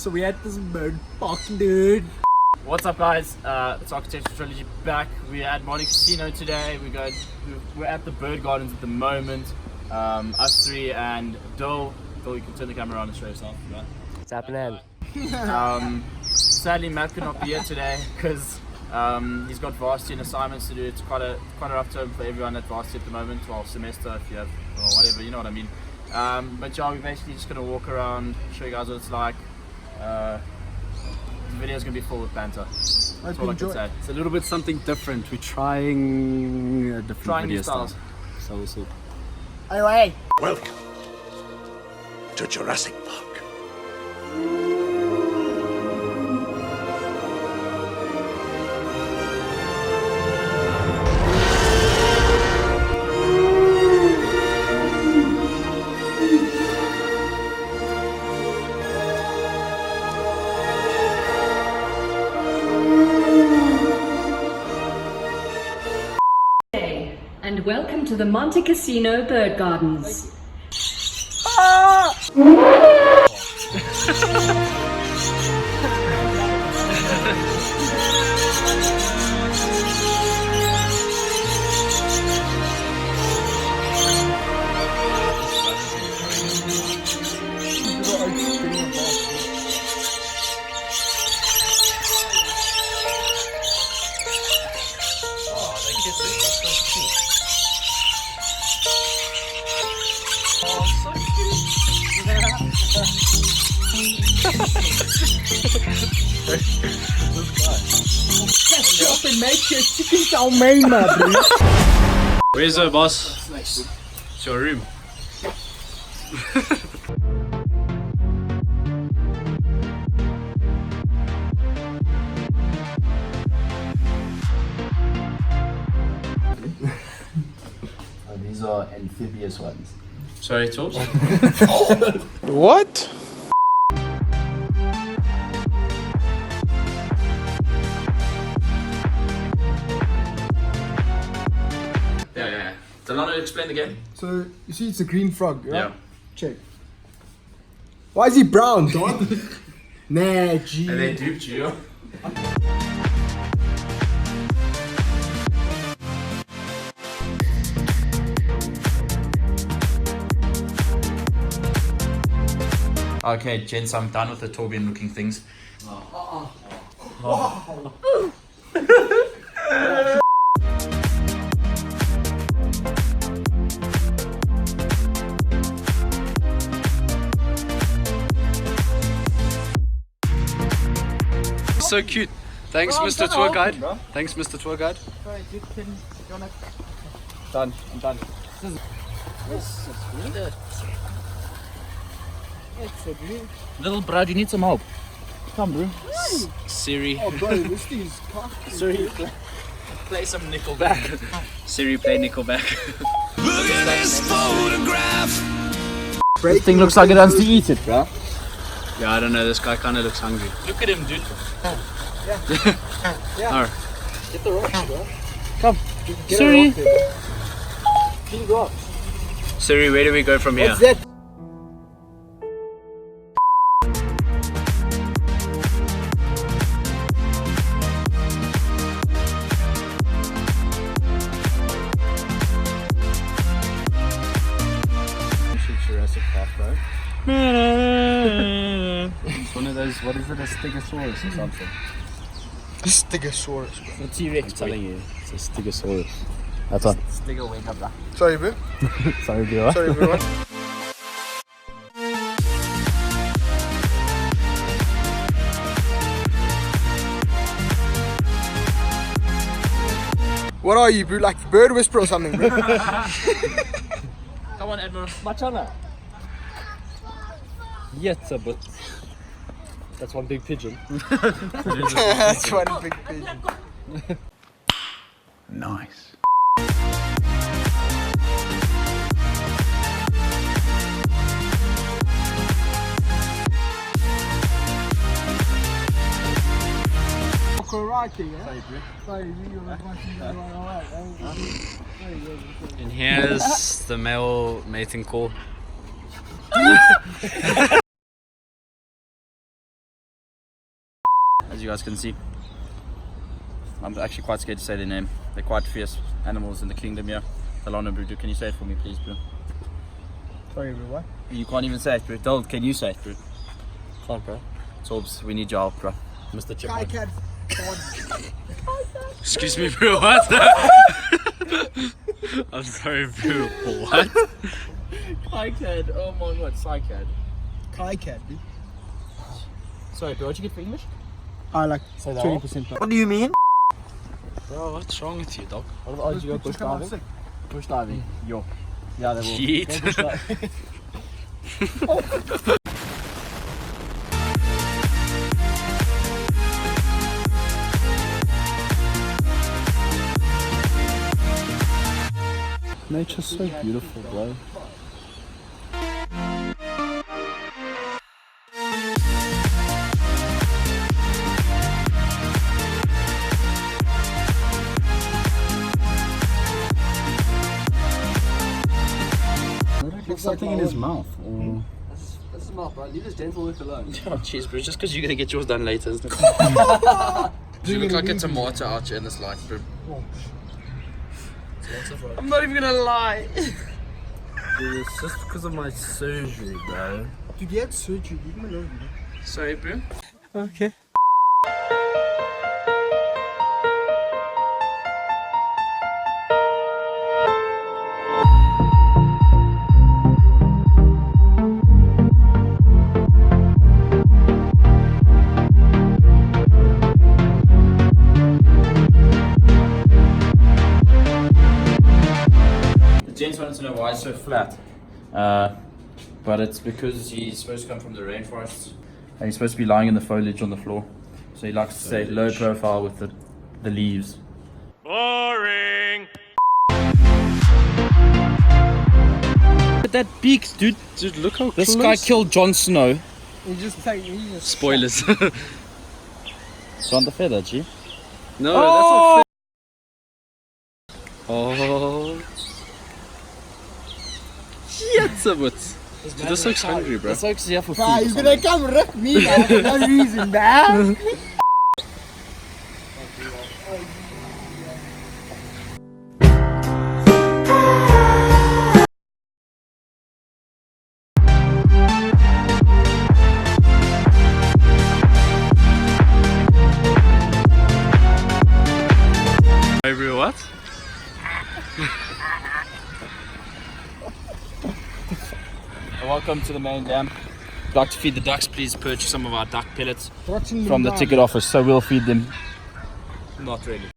So we had this bird park, dude. What's up, guys? It's Architecture Trilogy back. We're at Montecasino today. We're at the bird gardens at the moment. Us three and Dole. Dole, you can turn the camera on and show yourself. Right? What's happening? Sadly, Matt could not be here today because he's got varsity and assignments to do. It's quite a rough term for everyone at varsity at the moment, or semester if you have, or whatever, you know what I mean. But yeah, we're basically just gonna walk around, show you guys what it's like. The video's gonna be full with banter. That's all I can say. It's a little bit something different. We're trying a different video new styles. So we'll see. Anyway, Welcome to Jurassic Park. And welcome to the Montecasino Bird Gardens. Where's the boss? It's your room. these are amphibious ones. Sorry, Torch? What? Yeah. Delano, explain the game. So, you see it's a green frog, right? Yeah. Check. Why is he brown, dog? Nah, gee. And they duped you. Okay, gents, I'm done with the Torbian looking things. So cute. Thanks, Mr. Tour Guide. Thanks, Mr. Tour Guide. Done. I'm done. Little bro, you need some help. Come, bro. Siri. Oh, bro, this thing's cocked. Siri, play some Nickelback. Siri, play Nickelback. Look at this photograph. This thing looks like it wants to eat it, bro. Yeah, I don't know. This guy kind of looks hungry. Look at him, dude. Alright. Get the rocks, bro. Come. Get Siri. a rock there, bro. Big rocks. Siri, where do we go from here? What's that? Jurassic Park, bro. It's one of those, what is it, a Stegosaurus or something? Stegosaurus, bro. The T-Rex, I'm telling you, it's a Stegosaurus. That's one. Stego, wake up, bro. Sorry, bro. Sorry, bro. Sorry, everyone. What are you, bro? Like bird whisperer or something, bro? Come on, Admiral. Machana. Yes, but that's one big pigeon. That's one big pigeon. Nice. Karate, yeah? And here's the male mating call. as you guys can see. I'm actually quite scared to say their name. They're quite fierce animals in the kingdom here. Talano Bruto, can you say it for me, please, bro? Sorry, bro. What? You can't even say it, bro. Don't. Can you say it, bro? Can't, bro. Torbs, we need your help, bro. Mr. Kai Chipmunk. cat. Excuse me, bro. What? I'm sorry, bro. What? Psycad. Oh my god, Psycad. Kai cat, dude. Sorry, bro. What'd you get for English? I like Say that 20%. What do you mean? Bro, what's wrong with you, dog? What about did you go bush diving? Bush diving. Yo. Yeah, they will. Yeet. Go bush diving. Nature's so beautiful, bro. Looks something in his mouth. Or... That's his mouth, bro. Leave his dental work alone. Oh, jeez, bro. Just because you're gonna get yours done later, isn't it? You look like a tomato out here in this light, bro. I'm not even gonna lie. Dude, it's just because of my surgery, bro. Dude, you had surgery. Leave him alone, bro. Sorry, bro. Okay. James wanted to know why it's so flat, but it's because he's supposed to come from the rainforests and he's supposed to be lying in the foliage on the floor, so he likes to stay low profile with the leaves. Boring. Look at that beak, dude. Dude, look how This close. guy killed Jon Snow. He just Spoilers. It's on the feather, G. No, that's not fair. Oh. Shit, a bit. Dude, this looks hungry, bro. This oak's here for food. Bro, or he's something. gonna come rip me now for no reason, man. Hey, bro, what? Welcome to the main dam. If you'd like to feed the ducks, please purchase some of our duck pellets Watching from the down. ticket office, so we'll feed them. Not really.